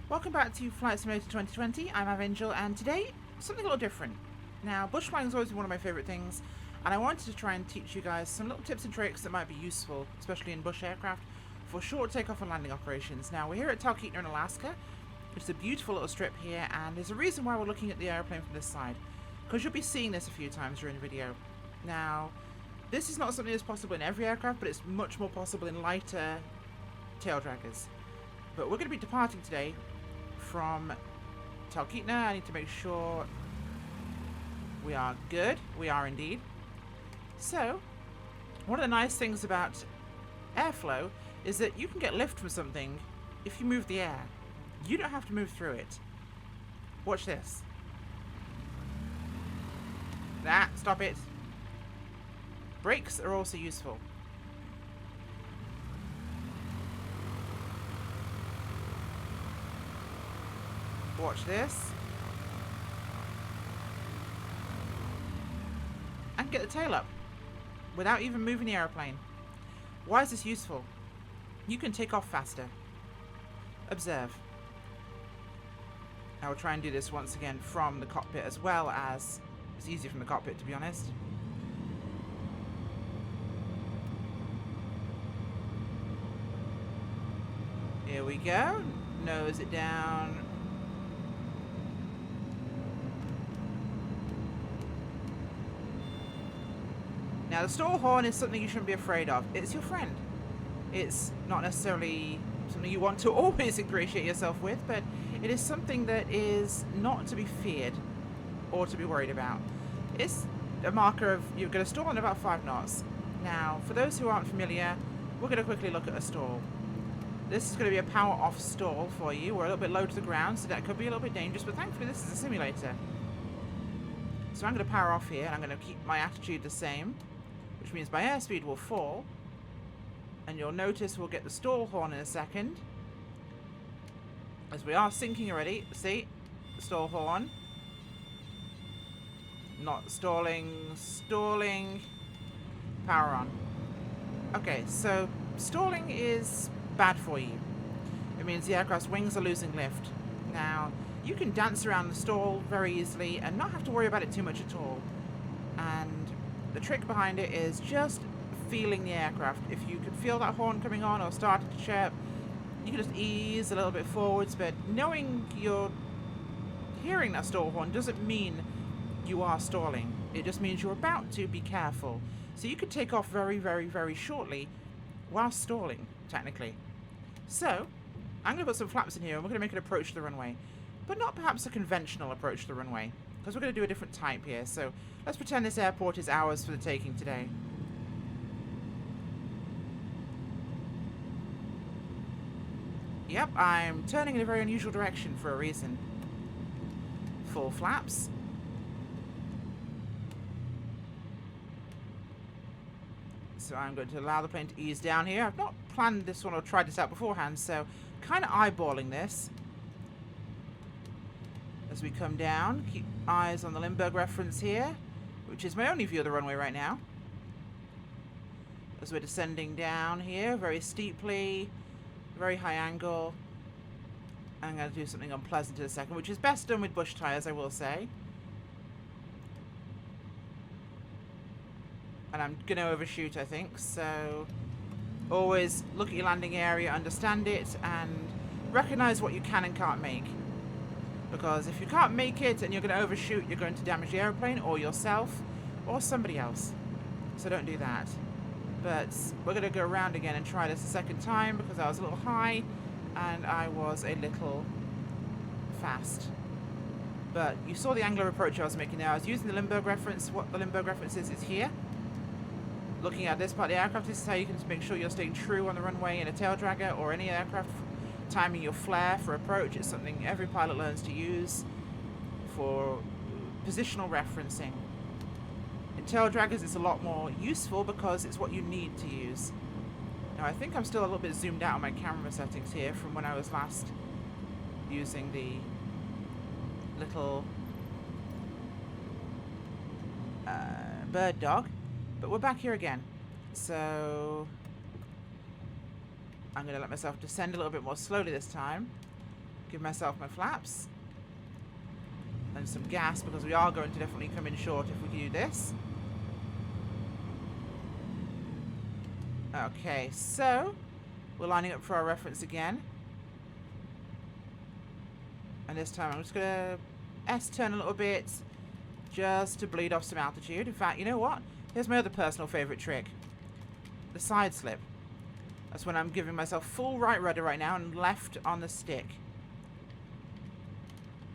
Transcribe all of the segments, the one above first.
Welcome back to Flight Simulator 2020. I'm Angel, and today, something a little different. Now, bush flying has always been one of my favourite things, and I wanted to try and teach you guys some little tips and tricks that might be useful, especially in bush aircraft, for short takeoff and landing operations. Now, we're here at Takeoff in Alaska, which is a beautiful little strip here, and there's a reason why we're looking at the airplane from this side, because you'll be seeing this a few times during the video. Now, this is not something that's possible in every aircraft, but it's much more possible in lighter tail draggers. But we're going to be departing today from Talkeetna. I need to make sure we are good. We are indeed. So, one of the nice things about airflow is that you can get lift from something if you move the air. You don't have to move through it. Watch this. Stop it. Brakes are also useful. Watch this. And get the tail up without even moving the aeroplane. Why is this useful? You can take off faster. Observe. I will try and do this once again from the cockpit, as well as it's easier from the cockpit, to be honest. Here we go. Nose it down. Now, the stall horn is something you shouldn't be afraid of. It's your friend. It's not necessarily something you want to always ingratiate yourself with, but it is something that is not to be feared or to be worried about. It's a marker of you're going to stall in about 5 knots. Now, for those who aren't familiar, we're going to quickly look at a stall. This is going to be a power off stall for you. We're a little bit low to the ground, so that could be a little bit dangerous, but thankfully this is a simulator. So I'm going to power off here, and I'm going to keep my attitude the same, which means my airspeed will fall, and you'll notice we'll get the stall horn in a second, as we are sinking already. See, the stall horn, not stalling, power on. Okay, so stalling is bad for you. It means the aircraft's wings are losing lift. Now, you can dance around the stall very easily and not have to worry about it too much at all. And the trick behind it is just feeling the aircraft. If you can feel that horn coming on or starting to chirp, you can just ease a little bit forwards, but knowing you're hearing that stall horn doesn't mean you are stalling. It just means you're about to be careful. So you could take off very, very, very shortly while stalling, technically. So, I'm going to put some flaps in here and we're going to make an approach to the runway. But not perhaps a conventional approach to the runway, because we're going to do a different type here. So let's pretend this airport is ours for the taking today. Yep, I'm turning in a very unusual direction for a reason. Full flaps. So I'm going to allow the plane to ease down here. I've not planned this one or tried this out beforehand, so kind of eyeballing this. As we come down, keep eyes on the Lindbergh reference here, which is my only view of the runway right now. As we're descending down here, very steeply, very high angle. I'm going to do something unpleasant in a second, which is best done with bush tyres, I will say. And I'm going to overshoot, I think, so always look at your landing area, understand it, and recognise what you can and can't make. Because if you can't make it and you're going to overshoot, you're going to damage the airplane or yourself or somebody else. So don't do that. But we're going to go around again and try this a second time because I was a little high and I was a little fast. But you saw the angular approach I was making there. I was using the Lindbergh reference. What the Lindbergh reference is here. Looking at this part of the aircraft, this is how you can make sure you're staying true on the runway in a tail dragger or any aircraft. Timing your flare for approach is something every pilot learns to use for positional referencing. In tail draggers it's a lot more useful because it's what you need to use. Now I think I'm still a little bit zoomed out on my camera settings here from when I was last using the little bird dog, but we're back here again. So I'm going to let myself descend a little bit more slowly this time. Give myself my flaps. And some gas, because we are going to definitely come in short if we do this. Okay, so we're lining up for our reference again. And this time I'm just going to S-turn a little bit just to bleed off some altitude. In fact, you know what? Here's my other personal favourite trick. The side slip. That's when I'm giving myself full right rudder right now and left on the stick.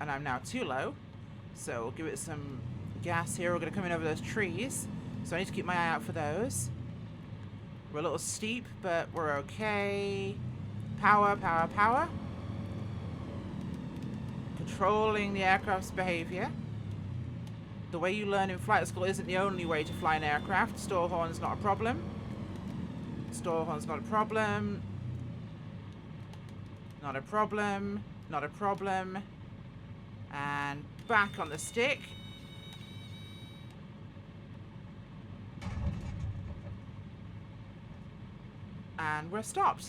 And I'm now too low. So we'll give it some gas here. We're going to come in over those trees. So I need to keep my eye out for those. We're a little steep, but we're okay. Power, power, power. Controlling the aircraft's behavior. The way you learn in flight school isn't the only way to fly an aircraft. Stall horn's not a problem. Stall horn's not a problem. Not a problem. Not a problem. And back on the stick. And we're stopped.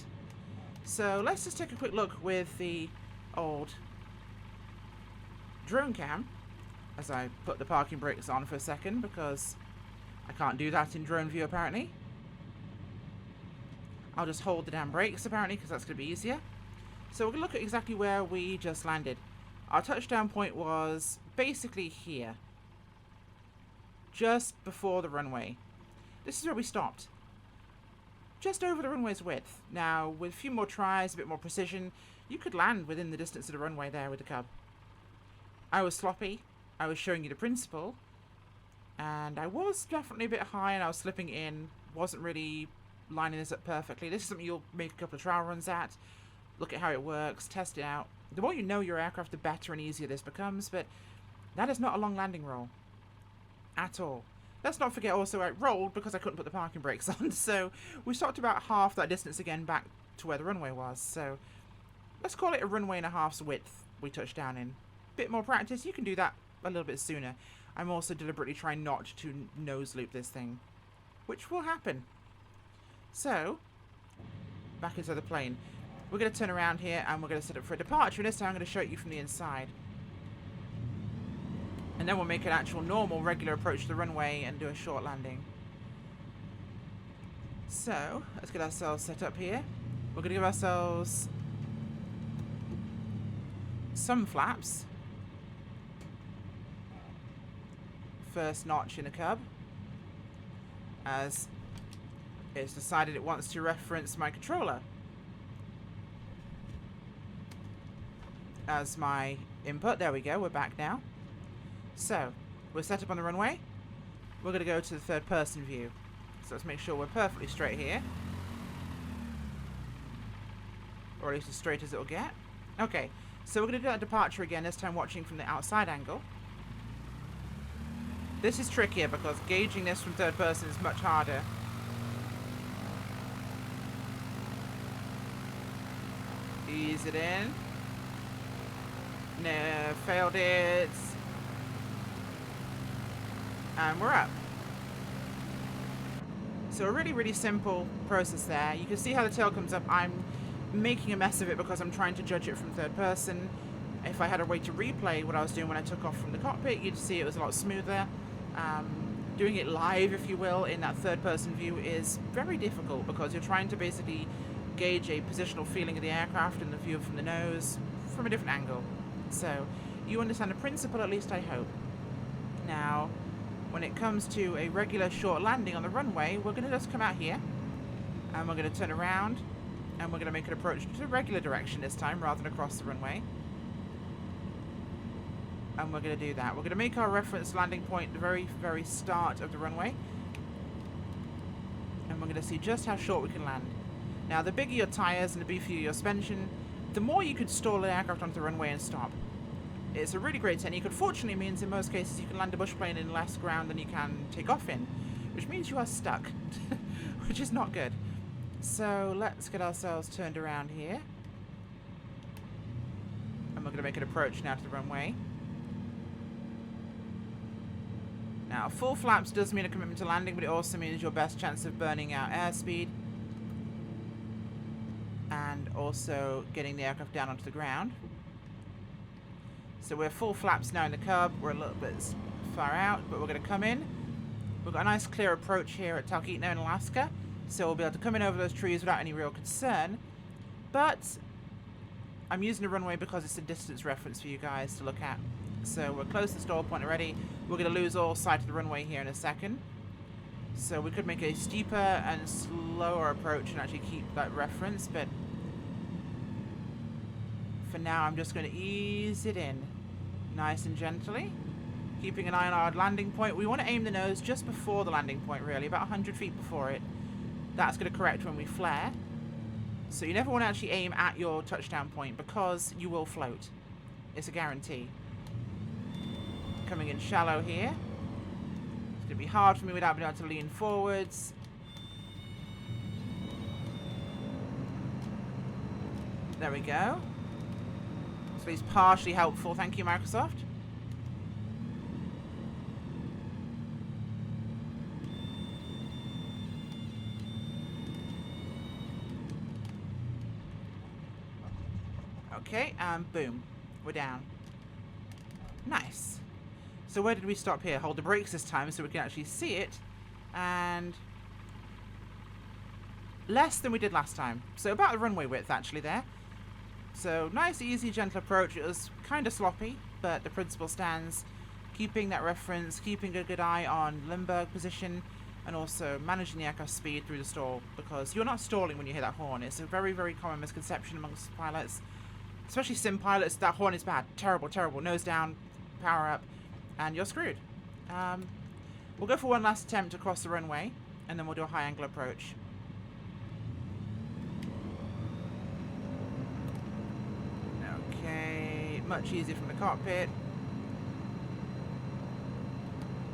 So let's just take a quick look with the old drone cam as I put the parking brakes on for a second, because I can't do that in drone view apparently. I'll just hold the damn brakes apparently, because that's going to be easier. So we're going to look at exactly where we just landed. Our touchdown point was basically here, just before the runway. This is where we stopped, just over the runway's width. Now with a few more tries, a bit more precision, you could land within the distance of the runway there with the Cub. I was sloppy. I was showing you the principle, and I was definitely a bit high, and I was slipping in. Wasn't really lining this up perfectly. This is something you'll make a couple of trial runs at. Look at how it works. Test it out. The more you know your aircraft, the better and easier this becomes. But that is not a long landing roll at all. Let's not forget also I rolled because I couldn't put the parking brakes on. So we stopped about half that distance again back to where the runway was. So let's call it a runway and a half's width we touched down in. Bit more practice, you can do that a little bit sooner. I'm also deliberately trying not to nose loop this thing, which will happen. So, back into the plane. We're going to turn around here and we're going to set up for a departure. And this time I'm going to show it you from the inside. And then we'll make an actual normal, regular approach to the runway and do a short landing. So, let's get ourselves set up here. We're going to give ourselves some flaps. First notch in the Cub, as it's decided it wants to reference my controller as my input. There we go, we're back now. So we're set up on the runway. We're going to go to the third person view, so let's make sure we're perfectly straight here, or at least as straight as it'll get. Okay, so we're going to do that departure again, this time watching from the outside angle. This is trickier because gauging this from third person is much harder. Ease it in. No, failed it. And we're up. So a really, really simple process there. You can see how the tail comes up. I'm making a mess of it because I'm trying to judge it from third person. If I had a way to replay what I was doing when I took off from the cockpit, you'd see it was a lot smoother. Doing it live, if you will, in that third-person view is very difficult because you're trying to basically gauge a positional feeling of the aircraft and the view from the nose from a different angle. So you understand the principle, at least I hope. Now, when it comes to a regular short landing on the runway, we're going to just come out here and we're going to turn around and we're going to make an approach to the regular direction this time rather than across the runway. And we're going to do that. We're going to make our reference landing point at the very, very start of the runway. And we're going to see just how short we can land. Now, the bigger your tyres and the beefier your suspension, the more you could stall an aircraft onto the runway and stop. It's a really great technique. Unfortunately, it means in most cases you can land a bush plane in less ground than you can take off in, which means you are stuck, which is not good. So let's get ourselves turned around here. And we're going to make an approach now to the runway. Now, full flaps does mean a commitment to landing, but it also means your best chance of burning out airspeed and also getting the aircraft down onto the ground. So we're full flaps now in the Cub. We're a little bit far out, but we're going to come in. We've got a nice clear approach here at Takeoff in Alaska, so we'll be able to come in over those trees without any real concern. But I'm using the runway because it's a distance reference for you guys to look at. So we're close to the stall point already. We're going to lose all sight of the runway here in a second. So we could make a steeper and slower approach and actually keep that reference, but for now I'm just going to ease it in nice and gently, keeping an eye on our landing point. We want to aim the nose just before the landing point, really, about 100 feet before it. That's going to correct when we flare. So you never want to actually aim at your touchdown point because you will float. It's a guarantee. Coming in shallow here. It's going to be hard for me without being able to lean forwards. There we go. So he's partially helpful. Thank you, Microsoft. Okay, and boom. We're down. Nice. So where did we stop here? Hold the brakes this time so we can actually see it. And less than we did last time. So about the runway width actually there. So nice, easy, gentle approach. It was kind of sloppy, but the principle stands. Keeping that reference, keeping a good eye on Limburg position, and also managing the aircraft speed through the stall, because you're not stalling when you hear that horn. It's a very, very common misconception amongst pilots, especially sim pilots. That horn is bad. Terrible, terrible. Nose down, power up, and you're screwed. We'll go for one last attempt to cross the runway, and then we'll do a high angle approach. Okay, much easier from the cockpit.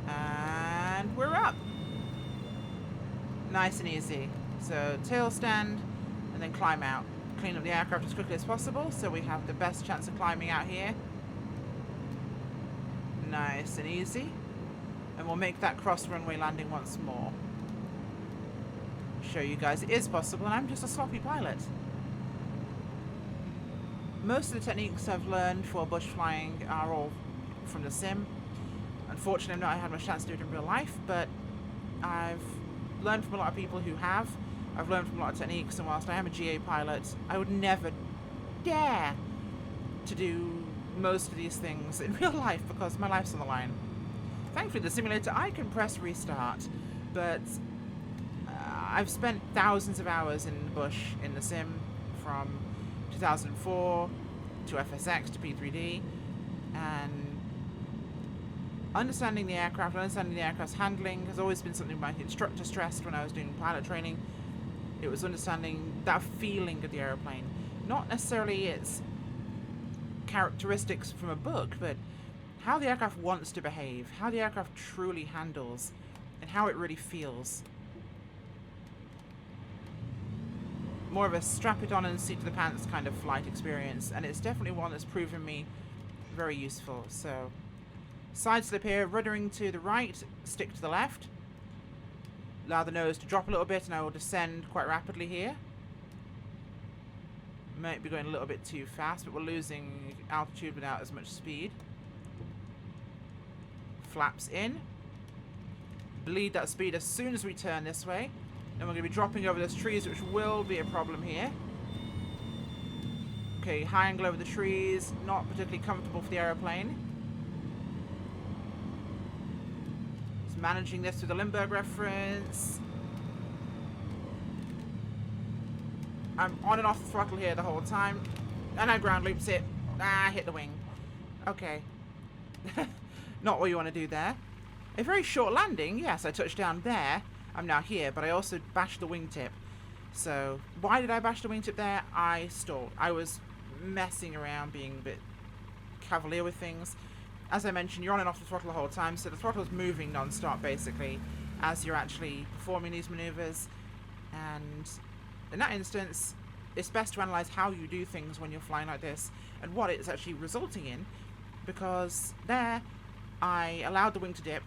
And we're up. Nice and easy. So tail stand, and then climb out. Clean up the aircraft as quickly as possible, so we have the best chance of climbing out here. Nice and easy. And we'll make that cross runway landing once more. Show you guys it is possible, and I'm just a sloppy pilot. Most of the techniques I've learned for bush flying are all from the sim. Unfortunately, I've not had much chance to do it in real life, but I've learned from a lot of people who have. I've learned from a lot of techniques, and whilst I am a GA pilot, I would never dare to do most of these things in real life because my life's on the line. Thankfully, the simulator, I can press restart, but I've spent thousands of hours in the bush in the sim from 2004 to FSX to P3D, and understanding the aircraft, understanding the aircraft's handling has always been something my instructor stressed when I was doing pilot training. It was understanding that feeling of the aeroplane, not necessarily its characteristics from a book, but how the aircraft wants to behave, how the aircraft truly handles, and how it really feels. More of a strap it on and seat to the pants kind of flight experience, and it's definitely one that's proven me very useful. So side slip here, ruddering to the right, stick to the left, allow the nose to drop a little bit, and I will descend quite rapidly here. Might be going a little bit too fast, but we're losing altitude without as much speed. Flaps in, bleed that speed as soon as we turn this way. Then we're going to be dropping over those trees, which will be a problem here. Okay, high angle over the trees, not particularly comfortable for the aeroplane. Just managing this with the Limburg reference. I'm on and off the throttle here the whole time. And I ground loops it. Ah, hit the wing. Okay. Not what you want to do there. A very short landing. Yes, I touched down there. I'm now here, but I also bashed the wingtip. So why did I bash the wingtip there? I stalled. I was messing around, being a bit cavalier with things. As I mentioned, you're on and off the throttle the whole time, so the throttle's moving non-stop basically as you're actually performing these maneuvers. And in that instance, it's best to analyze how you do things when you're flying like this and what it's actually resulting in, because there I allowed the wing to dip,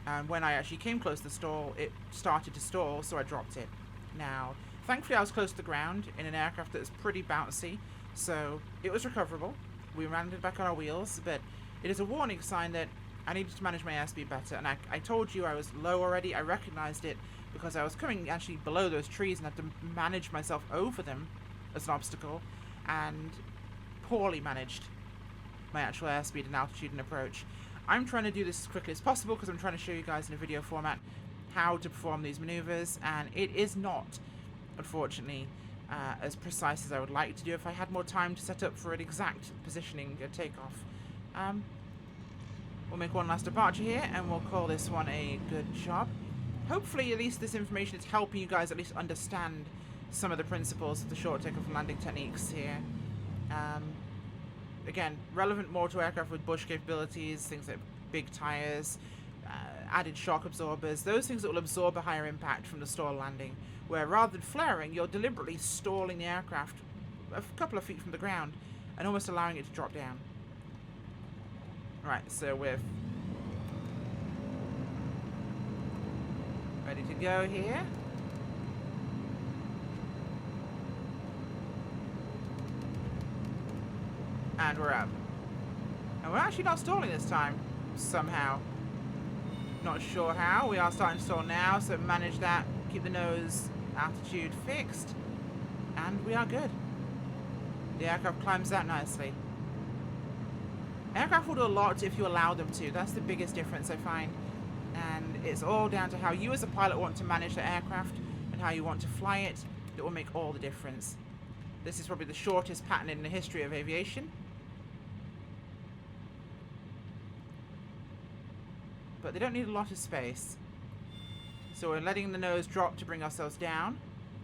and when I actually came close to the stall, it started to stall, so I dropped it. Now, thankfully I was close to the ground in an aircraft that's pretty bouncy, so it was recoverable. we landed back on our wheels, but it is a warning sign that I needed to manage my airspeed better. And I told you I was low already. I recognized it because I was coming actually below those trees and had to manage myself over them as an obstacle, and poorly managed my actual airspeed and altitude and approach. I'm trying to do this as quickly as possible because I'm trying to show you guys in a video format how to perform these maneuvers, and it is not, unfortunately, as precise as I would like to do if I had more time to set up for an exact positioning at takeoff. We'll make one last departure here, and we'll call this one a good job. Hopefully, at least this information is helping you guys at least understand some of the principles of the short takeoff and landing techniques here. Again, relevant more to aircraft with bush capabilities, things like big tires, added shock absorbers, those things that will absorb a higher impact from the stall landing, where rather than flaring, you're deliberately stalling the aircraft a couple of feet from the ground and almost allowing it to drop down. Right, so we're ready to go here. And we're up. And we're actually not stalling this time, somehow. Not sure how. We are starting to stall now, so manage that. Keep the nose altitude fixed. And we are good. The aircraft climbs out nicely. Aircraft will do a lot if you allow them to. That's the biggest difference I find. And it's all down to how you as a pilot want to manage the aircraft and how you want to fly it that will make all the difference. This is probably the shortest pattern in the history of aviation. But they don't need a lot of space. So we're letting the nose drop to bring ourselves down.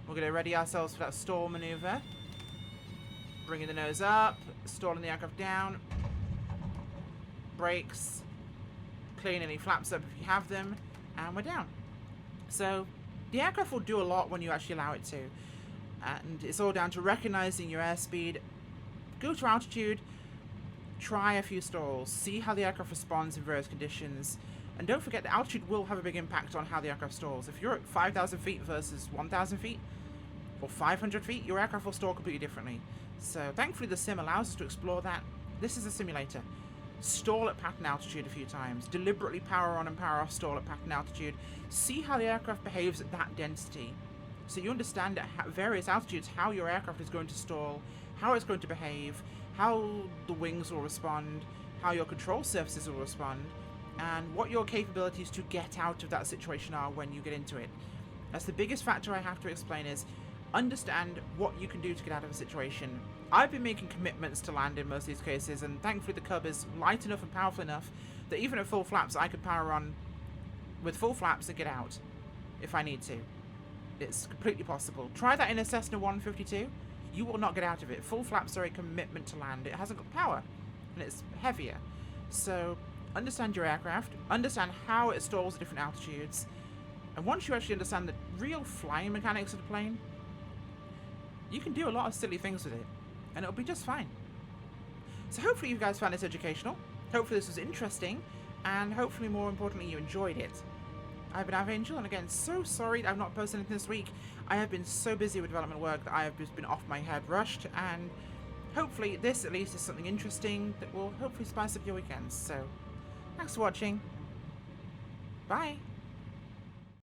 We're going to ready ourselves for that stall maneuver. Bringing the nose up, stalling the aircraft down. Brakes. Clean any flaps up if you have them. And we're down. So the aircraft will do a lot when you actually allow it to. And it's all down to recognizing your airspeed. Go to altitude. Try a few stalls. See how the aircraft responds in various conditions. And don't forget that altitude will have a big impact on how the aircraft stalls. If you're at 5,000 feet versus 1,000 feet, or 500 feet, your aircraft will stall completely differently. So thankfully the sim allows us to explore that. This is a simulator. Stall at pattern altitude a few times. Deliberately power on and power off stall at pattern altitude. See how the aircraft behaves at that density. So you understand at various altitudes how your aircraft is going to stall, how it's going to behave, how the wings will respond, how your control surfaces will respond, and what your capabilities to get out of that situation are when you get into it. That's the biggest factor I have to explain, is understand what you can do to get out of a situation. I've been making commitments to land in most of these cases, and thankfully the Cub is light enough and powerful enough that even at full flaps I could power on with full flaps and get out if I need to. It's completely possible. Try that in a Cessna 152. You will not get out of it. Full flaps are a commitment to land. It hasn't got power, and it's heavier. So understand your aircraft, understand how it stalls at different altitudes, and once you actually understand the real flying mechanics of the plane, you can do a lot of silly things with it, and it'll be just fine. So hopefully you guys found this educational, hopefully this was interesting, and hopefully more importantly you enjoyed it. I've been Angel, and again, so sorry I've not posted anything this week. I have been so busy with development work that I have just been off my head rushed, and hopefully this at least is something interesting that will hopefully spice up your weekends. So thanks for watching. Bye.